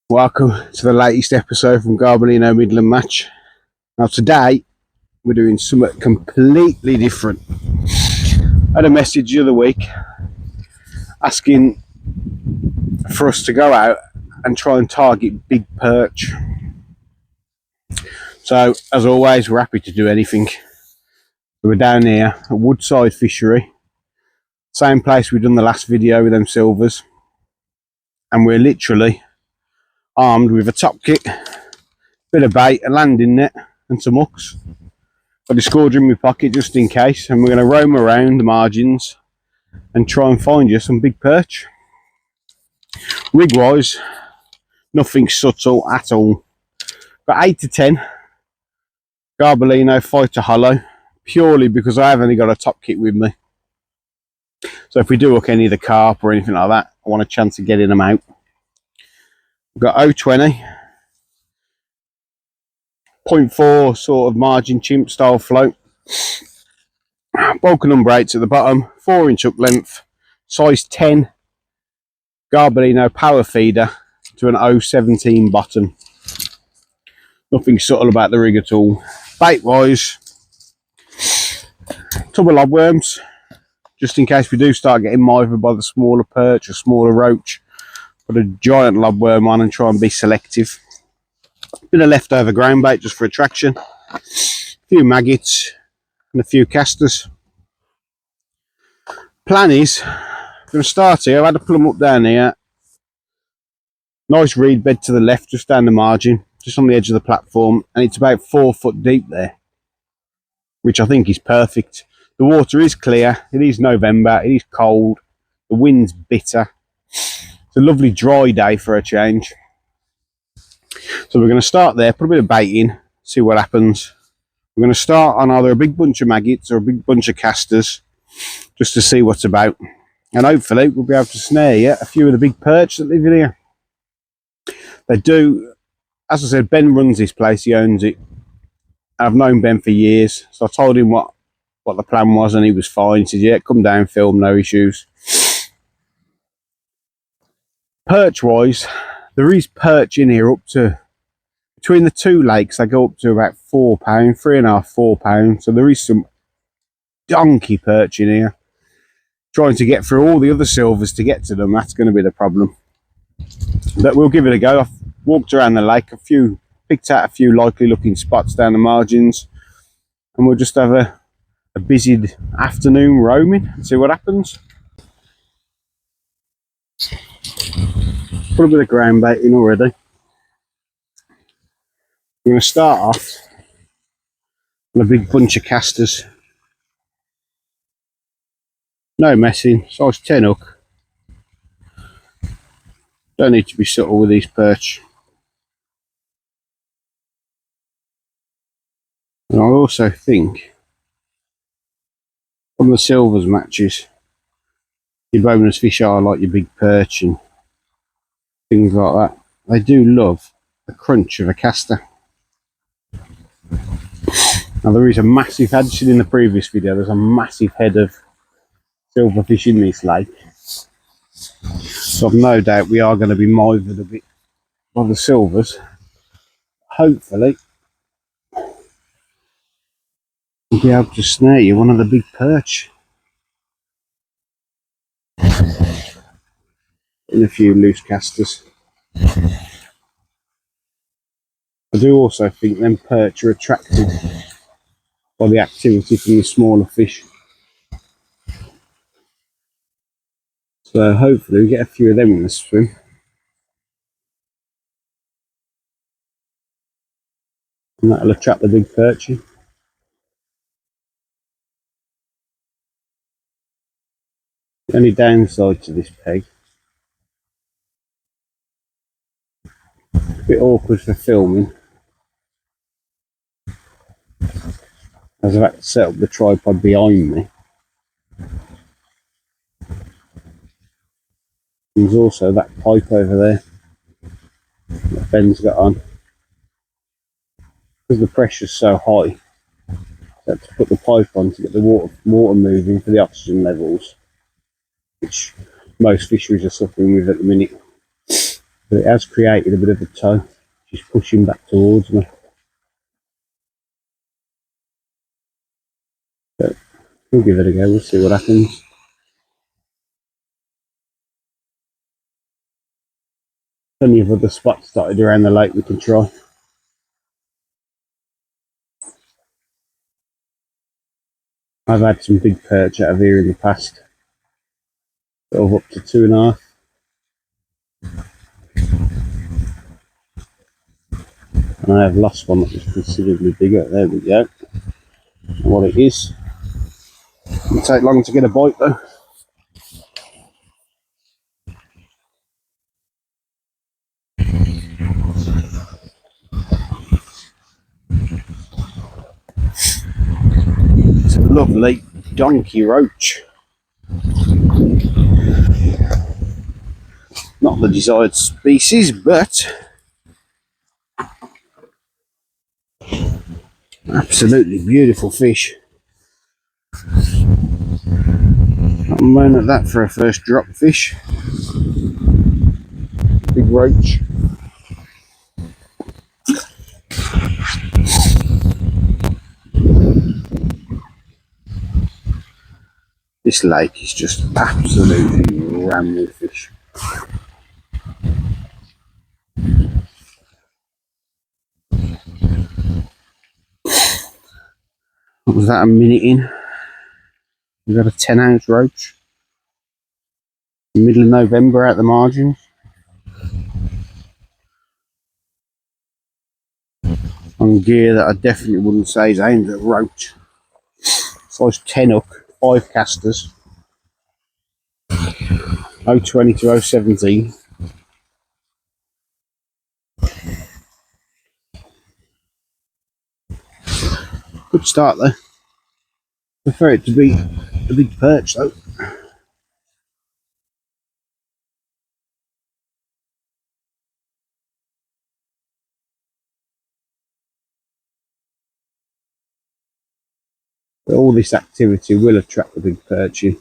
Welcome to the latest episode from Garbolino Midland Match. Now today we're doing something completely different. I had a message the other week asking for us to go out and try and target big perch. So as always, we're happy to do anything. We're down here at Woodside Fishery, same place we've done the last video with them silvers, and we're literally armed with a top kit, bit of bait, a landing net and some hooks. Got a scourge in my pocket just in case, and we're going to roam around the margins and try and find you some big perch. Rig wise, nothing subtle at all. Got 8 to 10 Garbolino Fighter Hollow, purely because I have only got a top kit with me. So if we do hook any of the carp or anything like that, I want a chance of getting them out. We've got 020, 0.4 sort of margin chimp style float. Bulk and umbrates at the bottom, 4-inch hook length, size 10 Garbolino power feeder to an 017 bottom. Nothing subtle about the rig at all. Bait wise, tub of lobworms, just in case we do start getting mithered by the smaller perch or smaller roach. Put a giant lobworm on and try and be selective. Bit of leftover ground bait just for attraction. A few maggots and a few casters. Plan is, I'm going to start here. I've had a plumb up down here. Nice reed bed to the left, just down the margin, just on the edge of the platform, and it's about 4 foot deep there, which I think is perfect. The water is clear, it is November, it is cold, the wind's bitter. It's a lovely dry day for a change. So we're going to start there, put a bit of bait in, see what happens. We're going to start on either a big bunch of maggots or a big bunch of casters, just to see what's about. And hopefully we'll be able to snare you a few of the big perch that live in here. They do, as I said, Ben runs this place, he owns it. I've known Ben for years, so I told him what the plan was and he was fine. He said, yeah, come down, film, no issues. Perch wise, there is perch in here up to, between the two lakes, they go up to about £4, 3.5, £4. So there is some donkey perch in here. Trying to get through all the other silvers to get to them, that's going to be the problem. But we'll give it a go. I've walked around the lake, picked out a few likely looking spots down the margins, and we'll just have a busy afternoon roaming and see what happens. Put a bit of ground bait in already. I'm going to start off with a big bunch of casters. No messing, size 10 hook. Don't need to be subtle with these perch. And I also think on the silvers matches, your bonus fish are like your big perch and things like that. They do love the crunch of a caster. Now there is a massive, as you seen in the previous video, there's a massive head of silverfish in this lake. So I've no doubt we are going to be mithered a bit by the silvers. Hopefully we'll be able to snare you one of the big perch. In a few loose casters. I do also think them perch are attracted by the activity from the smaller fish. So hopefully we get a few of them in the swim. And that'll attract the big perch in. The only downside to this peg, a bit awkward for filming, as I've had to set up the tripod behind me. There's also that pipe over there that Ben's got on. Because the pressure's so high, I had to put the pipe on to get the water moving for the oxygen levels, which most fisheries are suffering with at the minute. But it has created a bit of a tow. She's pushing back towards me. But we'll give it a go, we'll see what happens. Plenty of other spots dotted around the lake we can try. I've had some big perch out of here in the past, sort of up to 2.5. And I have lost one that was considerably bigger. There we go. What it is. It'll take long to get a bite though. It's a lovely donkey roach. Not the desired species, but absolutely beautiful fish. I'm moaning at that for a first drop fish. Big roach. This lake is just absolutely rammed with fish. What was that, a minute in? We got a 10-ounce roach. Middle of November at the margins. On gear that I definitely wouldn't say is aimed at roach. Size 10 hook, 5 casters. 020 to 017. Good start though. Prefer it to be a big perch though. But all this activity will attract the big perch in.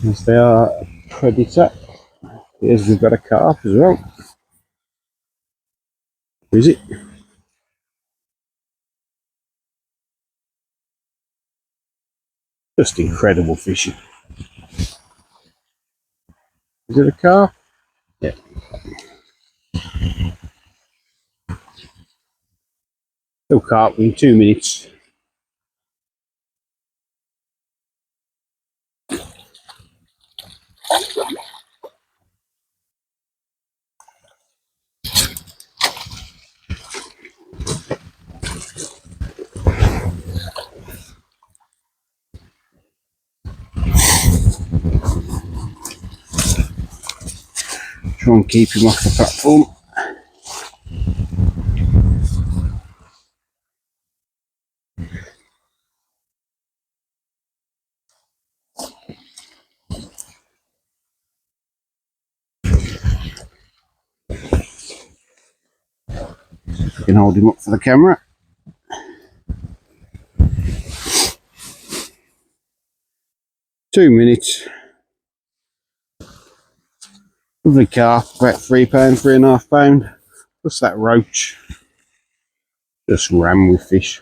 As they are a predator. Here's we've got a carp as well. Is it? Just incredible fishing. Is it a carp? Yeah. Still carp in 2 minutes. Try and keep him off the platform. You can hold him up for the camera. Two minutes. Lovely carp, about £3, £3.5. Plus that roach. Just rammed with fish.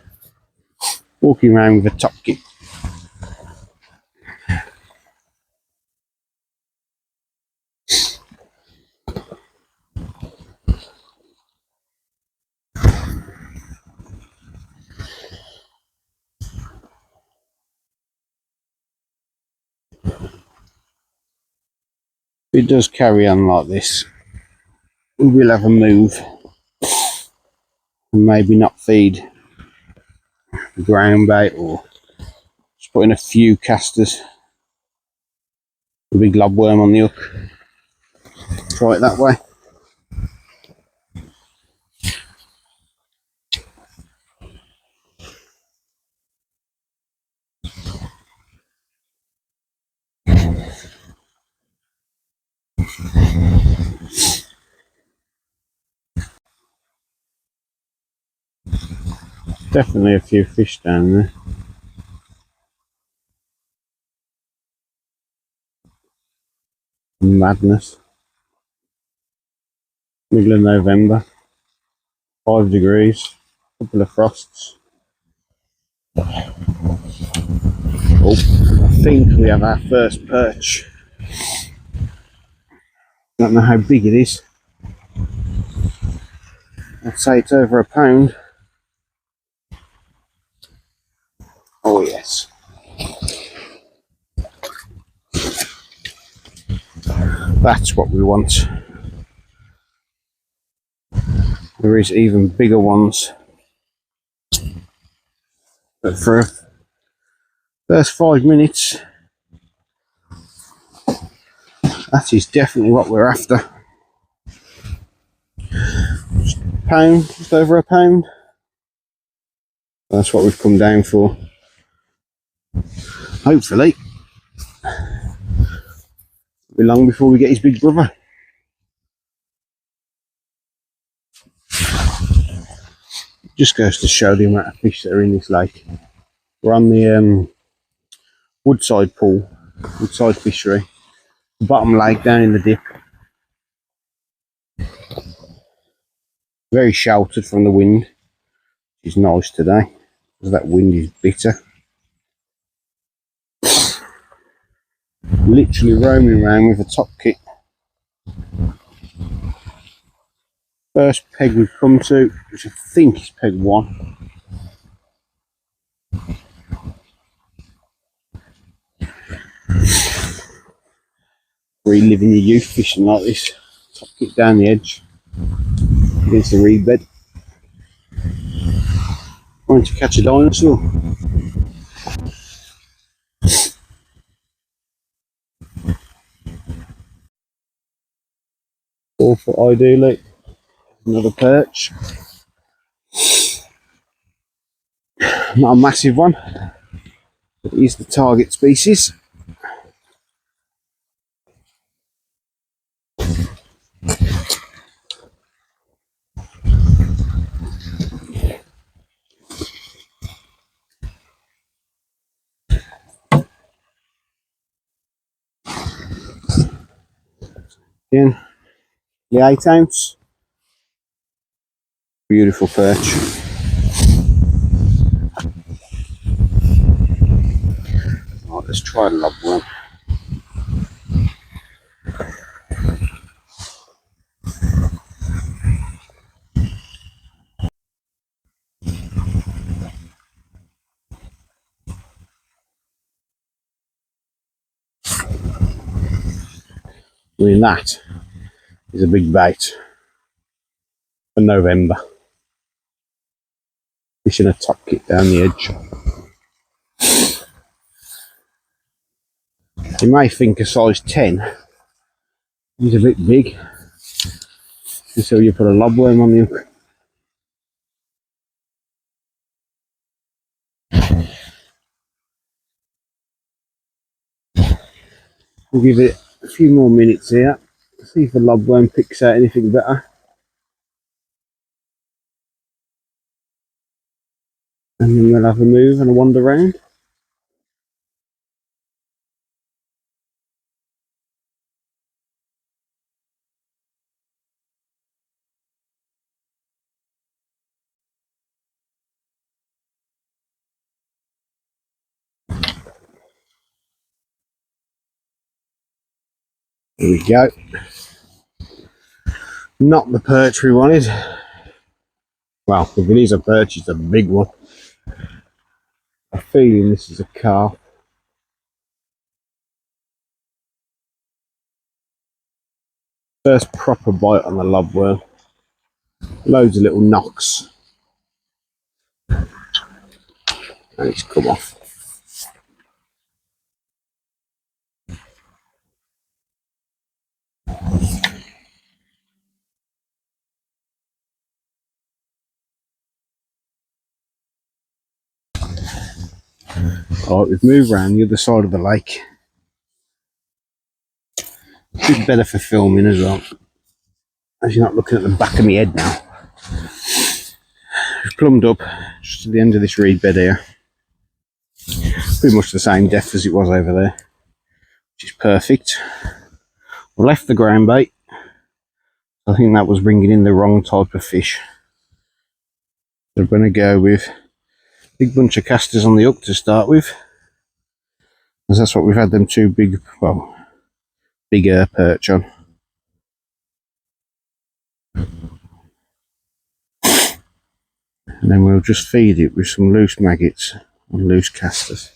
Walking around with a top kit. If it does carry on like this, we will have a move and maybe not feed the ground bait or just put in a few casters. A big lobworm on the hook. Try it that way. Definitely a few fish down there. Madness. Middle of November. 5 degrees. Couple of frosts. Oh, I think we have our first perch. Don't know how big it is. I'd say it's over a pound. Oh yes. That's what we want. There is even bigger ones. But for the first 5 minutes, that is definitely what we're after. Just a pound, just over a pound. That's what we've come down for. Hopefully. It'll be long before we get his big brother. Just goes to show the amount of fish that are in this lake. We're on the woodside pool, woodside fishery. The bottom lake down in the dip. Very sheltered from the wind, which is nice today, because that wind is bitter. Literally roaming around with a top kit. First peg we've come to, which I think is peg 1. Reliving your youth fishing like this. Top kit down the edge against the reed bed. Trying to catch a dinosaur. Four foot ideally. Another perch. Not a massive one, but it is the target species. Again, the 8-ounce. Beautiful perch. Right, let's try a lob one. I mean, that is a big bait for November. Fishing a top kit down the edge. You may think a size 10 is a bit big, and so you put a lobworm on the hook. We'll give it a few more minutes here, see if the lobworm picks out anything better. And then we'll have a move and a wander around. Here we go. Not the perch we wanted. Well, if it is a perch, it's a big one. I'm feeling this is a carp. First proper bite on the lobworm. Loads of little knocks. And it's come off. Alright, we've moved around the other side of the lake. A bit better for filming as well, as you're not looking at the back of my head now. We've plumbed up just at the end of this reed bed here. Pretty much the same depth as it was over there, which is perfect. We left the ground bait. I think that was bringing in the wrong type of fish. We're going to go with a big bunch of casters on the hook to start with, because that's what we've had them two big, well, bigger perch on. And then we'll just feed it with some loose maggots and loose casters.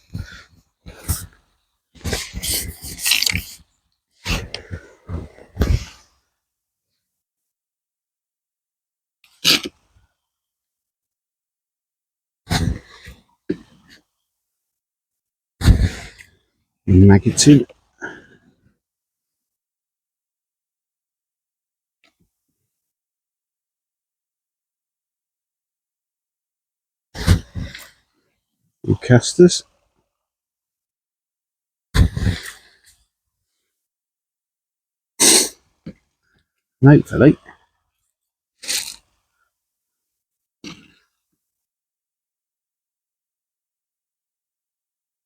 Maggots in. And casters. And hopefully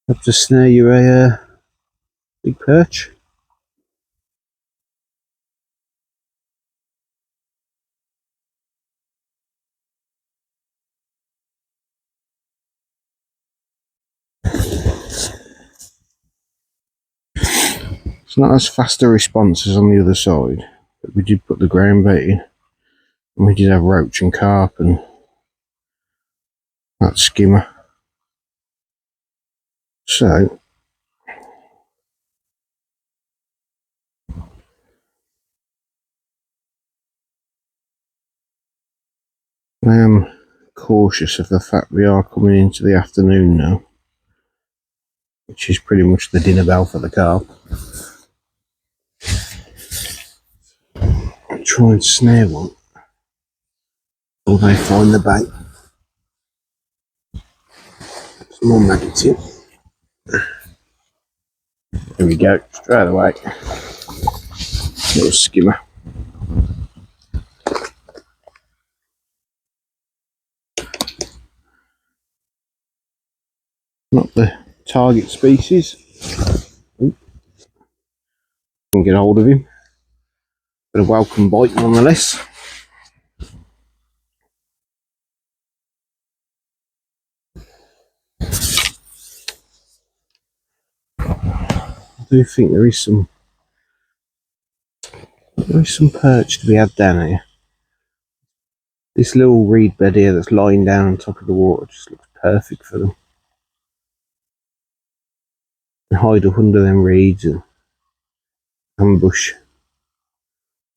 have to snare you a big perch. It's not as fast a response as on the other side, but we did put the ground bait in, and we did have roach and carp and that skimmer. So I am cautious of the fact we are coming into the afternoon now, which is pretty much the dinner bell for the carp. I'll try and snare one or they find the bait. Some more maggots in. There we go, straight away. Little skimmer. Not the target species. Ooh. Can get hold of him. But a welcome bite nonetheless. I do think there is some perch to be had down here. This little reed bed here that's lying down on top of the water just looks perfect for them. And hide up under them reeds and ambush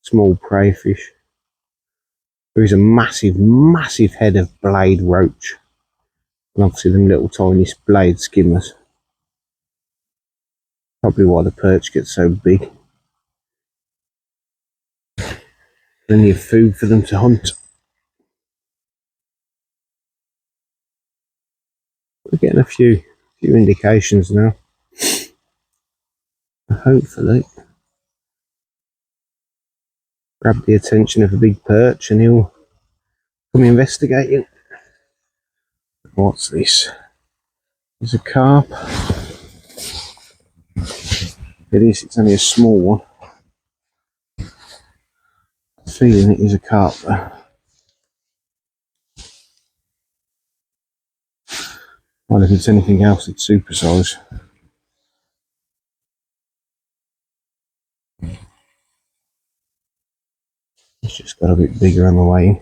small prey fish. There is a massive, massive head of blade roach. And obviously them little tiny blade skimmers. Probably why the perch gets so big. Plenty of food for them to hunt. We're getting a few indications now. Hopefully grab the attention of a big perch and he'll come investigating. What's this? There's a carp. It is, it's only a small one. I'm feeling it is a carp though. Well, if it's anything else, it's supersize. It's just got a bit bigger on the way in.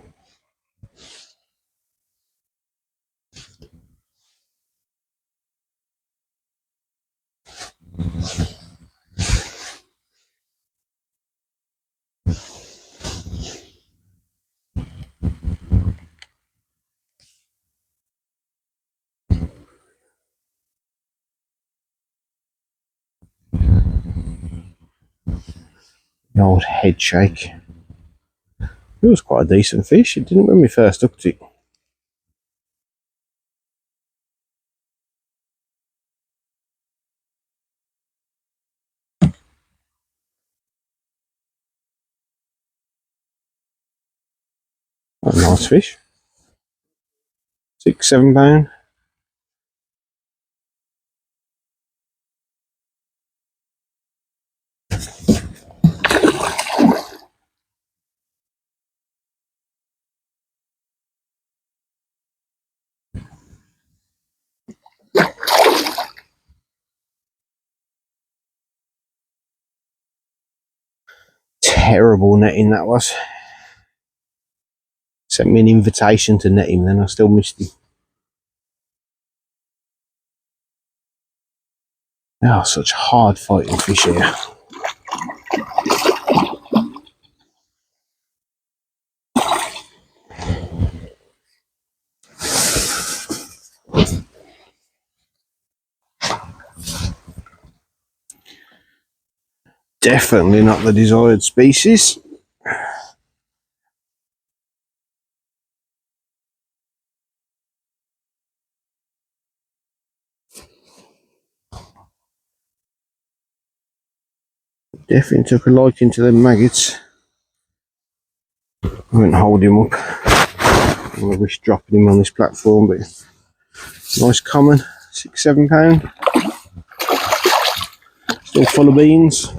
The old head shake. It was quite a decent fish. It didn't when we first hooked it. A nice fish. £6, £7. Terrible netting that was. Sent me an invitation to net him, then I still missed him. They are such hard fighting fish here. Definitely not the desired species. Definitely took a liking to them maggots. I won't hold him up. I wish dropping him on this platform, but nice common, £6, £7. Still full of beans.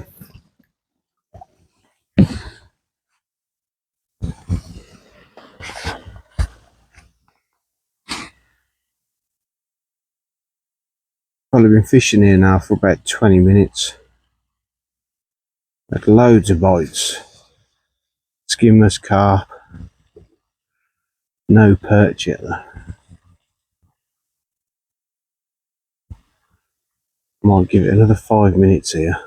Probably been fishing here now for about 20 minutes. Had loads of bites. Skimmers, carp. No perch yet though. Might give it another 5 minutes here.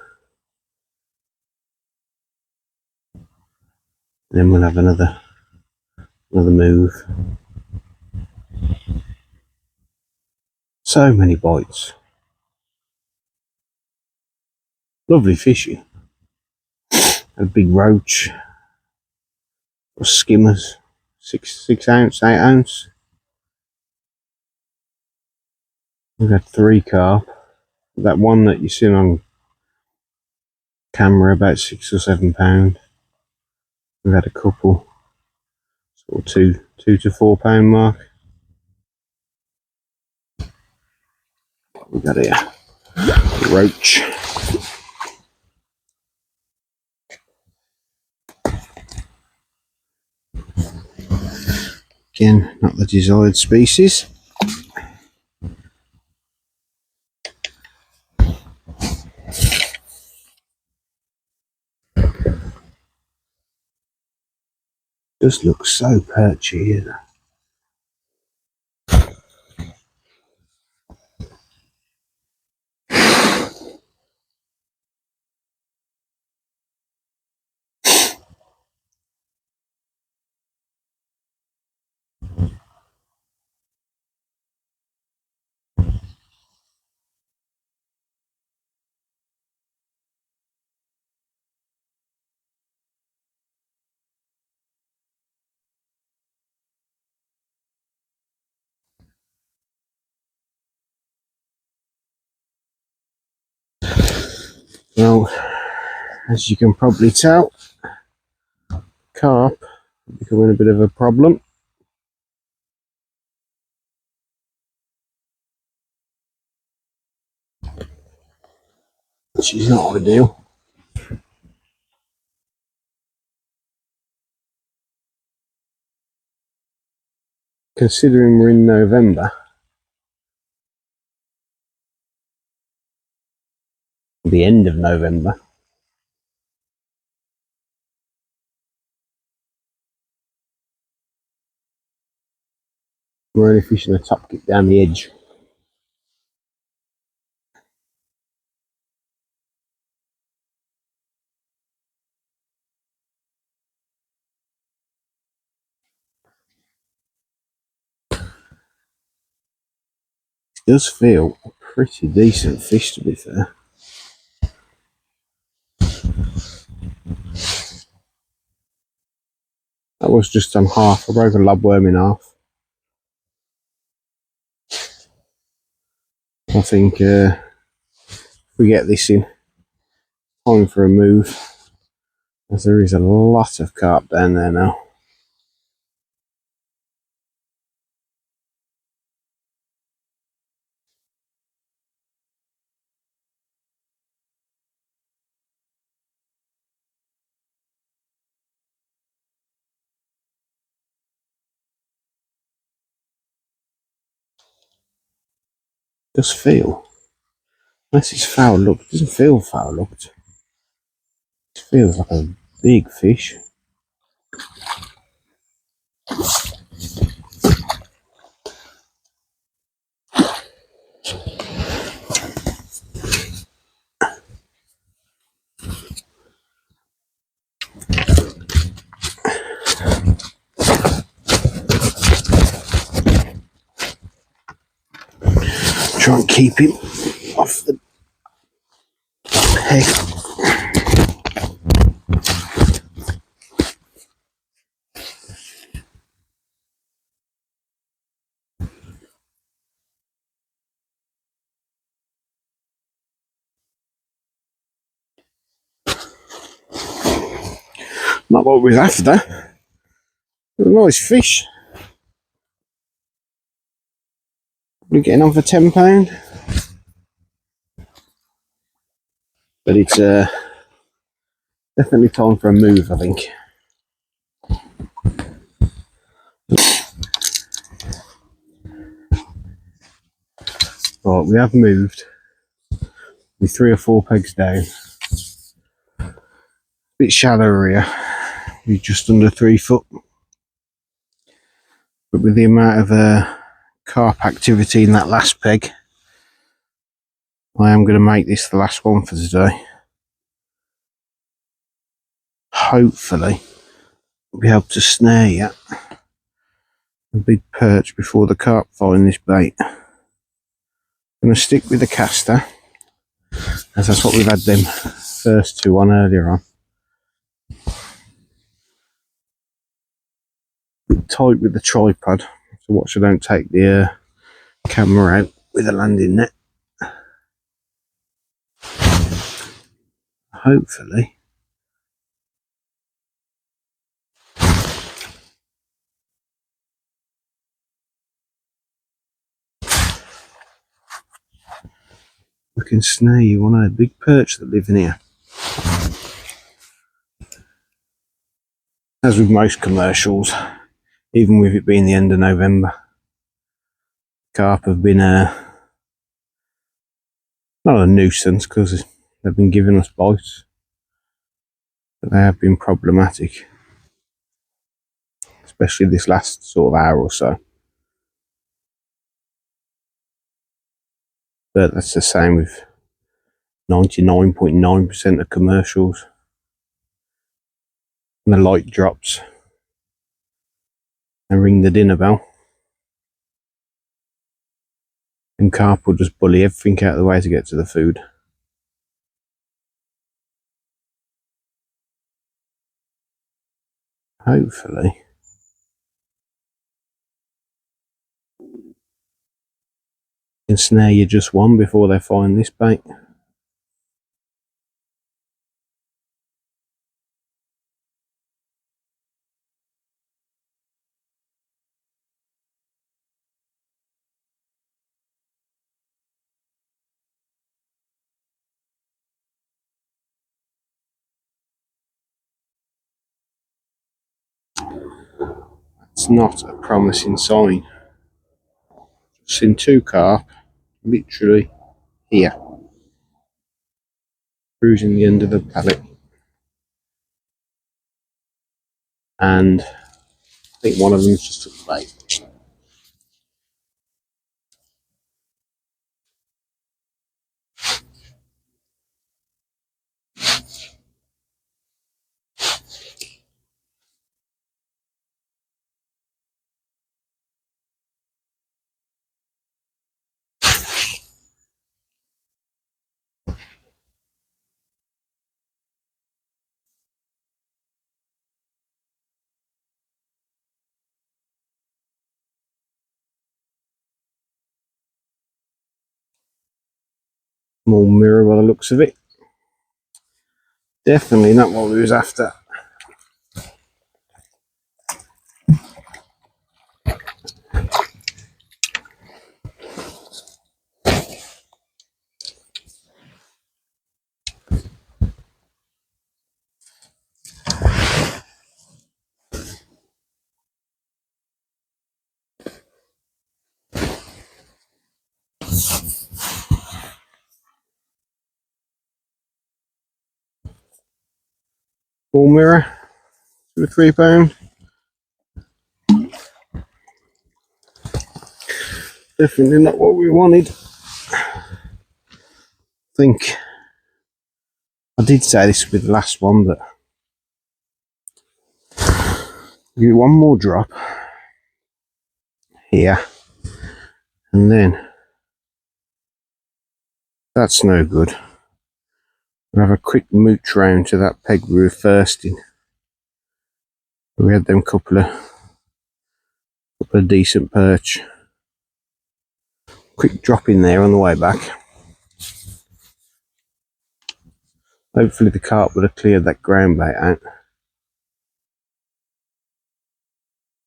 Then we'll have another move. So many bites. Lovely fishing. A big roach. Or skimmers. 6 ounce, 8 ounce. We've had 3 carp. That one that you seen on camera, about £6 or £7. We've had a couple, sort of two to £4 mark. We've got here roach. Again, not the desired species. Just looks so perchy here. Well, as you can probably tell, carp becoming a bit of a problem. Which is not ideal. Considering we're in November, the end of November, we're only fishing a topkit down the edge. It does feel a pretty decent fish, to be fair. That was just on half. I broke a lobworm in half. I think if we get this in, time for a move, as there is a lot of carp down there now. Does feel, unless it's foul looked, it doesn't feel foul looked. It feels like a big fish. Try and keep him off the peg. Not what we was after. A nice fish. We're getting on for £10. But it's definitely time for a move, I think. Right, we have moved. We're 3 or 4 pegs down. A bit shallower here. We're just under 3 foot. But with the amount of carp activity in that last peg, I am going to make this the last one for today. Hopefully, we'll be able to snare you a big perch before the carp find this bait. I'm going to stick with the caster, as that's what we've had them first 2 on earlier on. A bit tight with the tripod, so watch I don't take the camera out with a landing net. Hopefully we can snare you on a big perch that live in here. As with most commercials, even with it being the end of November, carp have been not a nuisance because they've been giving us bites, but they have been problematic, especially this last sort of hour or so. But that's the same with 99.9% of commercials. And the light drops and ring the dinner bell, and carp will just bully everything out of the way to get to the food. Hopefully can snare you just one before they find this bait. It's not a promising sign. Just seen 2 carp literally here, cruising the end of the pallet, and I think one of them just took the bait. Small mirror by the looks of it. Definitely not what we was after. Ball mirror, £2 or £3. Definitely not what we wanted. I think I did say this would be the last one, but give it one more drop here, and then that's no good. We'll have a quick mooch round to that peg we were first in. We had them couple of decent perch. Quick drop in there on the way back. Hopefully the carp would have cleared that ground bait out.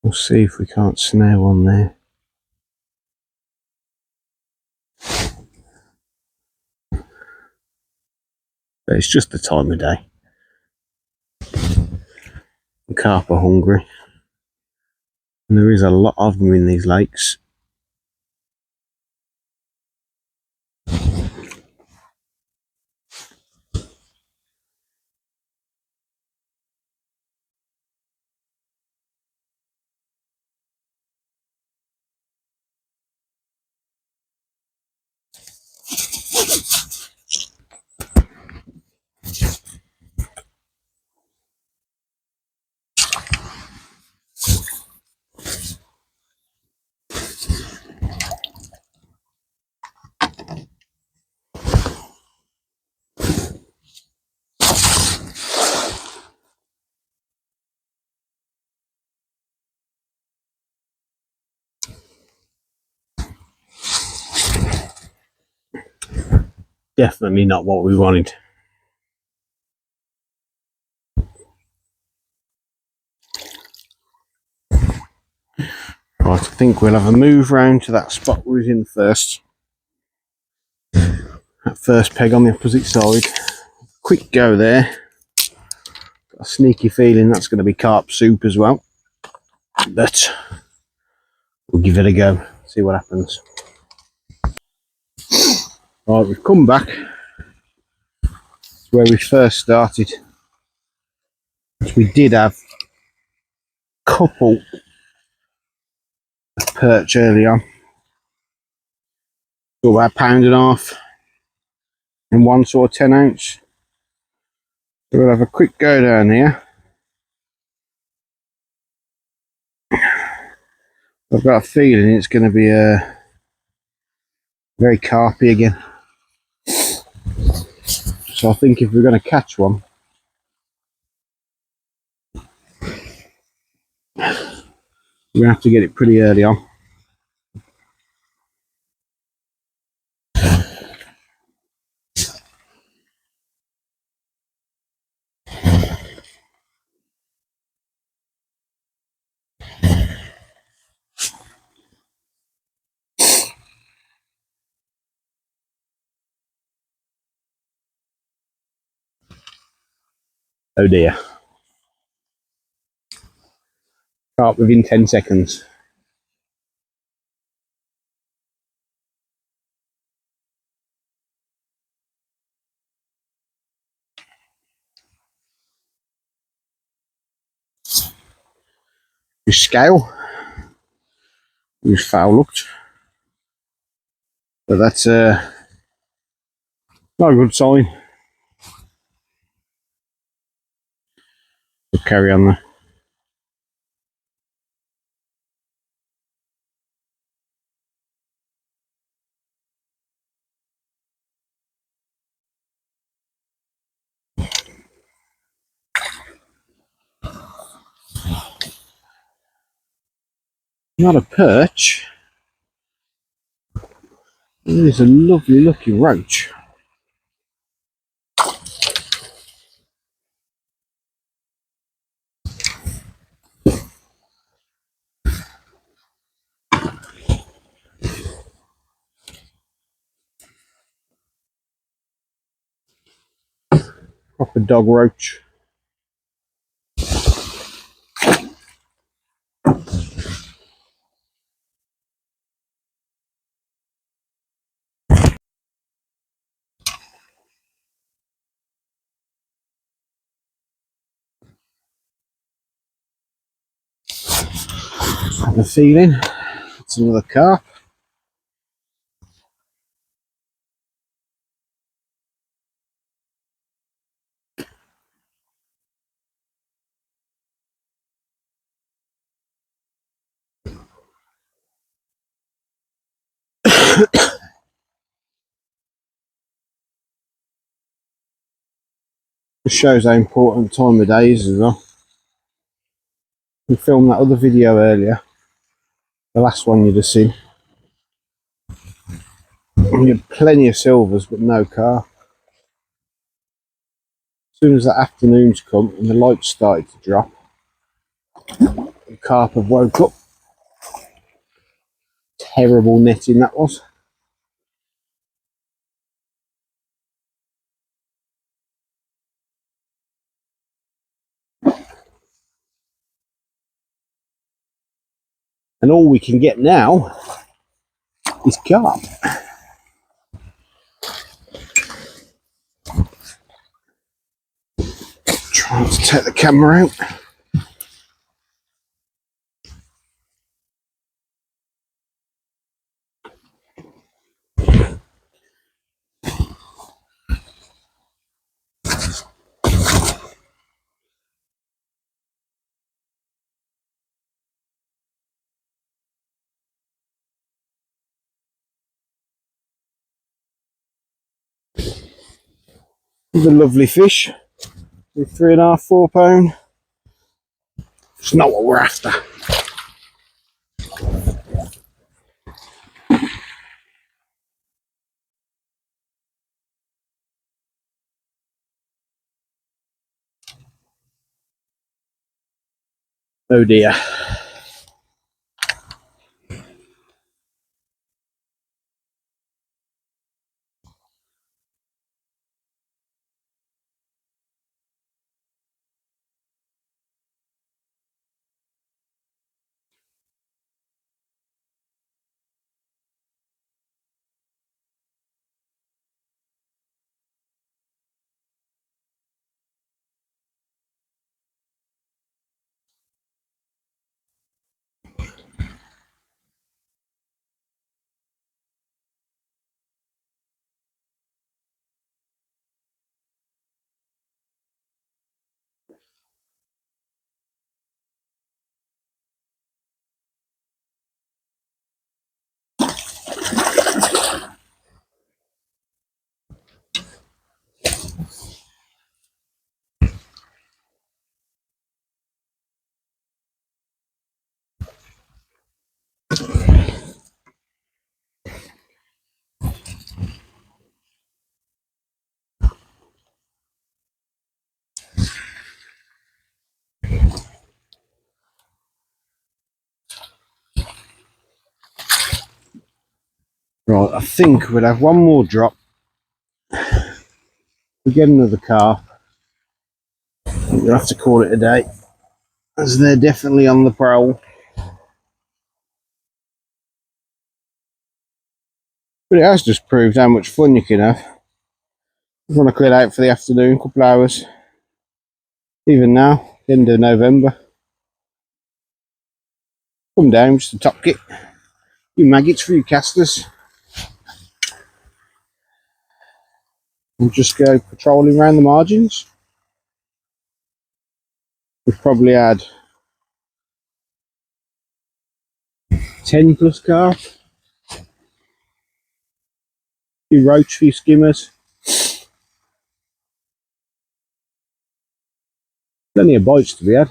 We'll see if we can't snare one there. But it's just the time of day. The carp are hungry. And there is a lot of them in these lakes. Definitely not what we wanted. Right, I think we'll have a move round to that spot we was in first. That first peg on the opposite side. Quick go there. Got a sneaky feeling that's going to be carp soup as well. But we'll give it a go, see what happens. Right, we've come back to where we first started. We did have a couple of perch early on. So about £1.5 and one sort of 10 ounce. So we'll have a quick go down here. I've got a feeling it's going to be very carpy again. So I think if we're going to catch one, we're going to have to get it pretty early on. Oh dear. Carp within 10 seconds. His scale was foul looked, but that's not a good sign. We'll carry on there. Not a perch. It is a lovely looking roach. Proper dog roach. The feeling. It's another carp. Just shows how important time of day is as well. We filmed that other video earlier, the last one you'd have seen. We had plenty of silvers but no carp. As soon as the afternoon's come and the lights started to drop, the carp have woke up. Terrible netting that was. And all we can get now is carp. Trying to take the camera out. It's a lovely fish with 3.5, 4 pound. It's not what we're after. Oh dear. Right, I think we'll have one more drop. We get another carp. We'll have to call it a day, as they're definitely on the prowl. But it has just proved how much fun you can have. If you want to clear out for the afternoon, couple of hours. Even now, end of November. Come down, just a top kit. You maggots for you casters. We'll just go patrolling around the margins. We've probably had 10 plus carp. A few roach, a few skimmers. Plenty of bites to be had.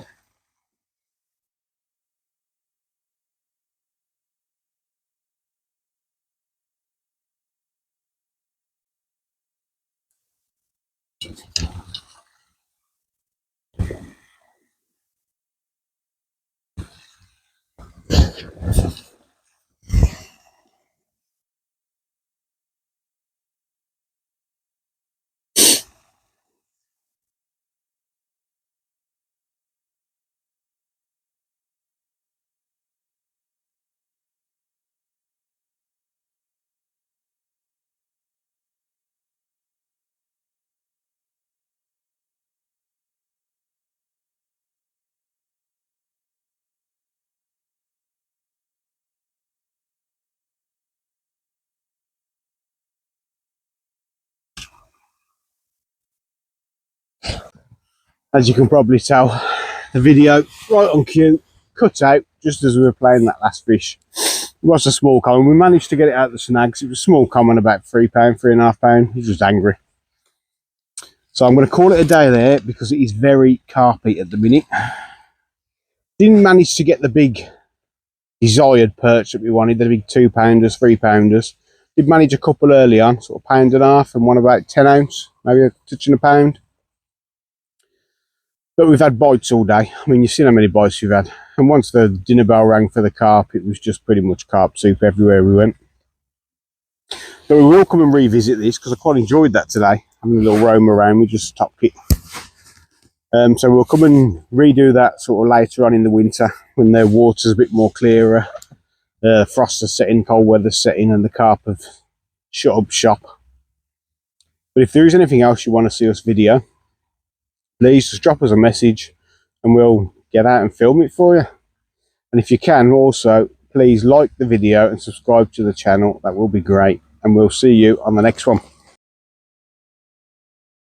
As you can probably tell, the video right on cue, cut out just as we were playing that last fish. It was a small common. We managed to get it out of the snags. It was a small common, about £3, £3.5. He was just angry. So I'm going to call it a day there because it is very carpy at the minute. Didn't manage to get the big desired perch that we wanted, the big 2 pounders, 3 pounders. Did manage a couple early on, sort of £1.5 and one about 10 ounce, maybe touching a pound. But we've had bites all day. I mean, you've seen how many bites we've had. And once the dinner bell rang for the carp, it was just pretty much carp soup everywhere we went. So we will come and revisit this because I quite enjoyed that today. Having a little roam around with just top kit. So we'll come and redo that sort of later on in the winter when the water's a bit more clearer. Frost is setting, cold weather's setting, and the carp have shut up shop. But if there is anything else you want to see us video, please just drop us a message and we'll get out and film it for you. And if you can, also, please like the video and subscribe to the channel. That will be great. And we'll see you on the next one.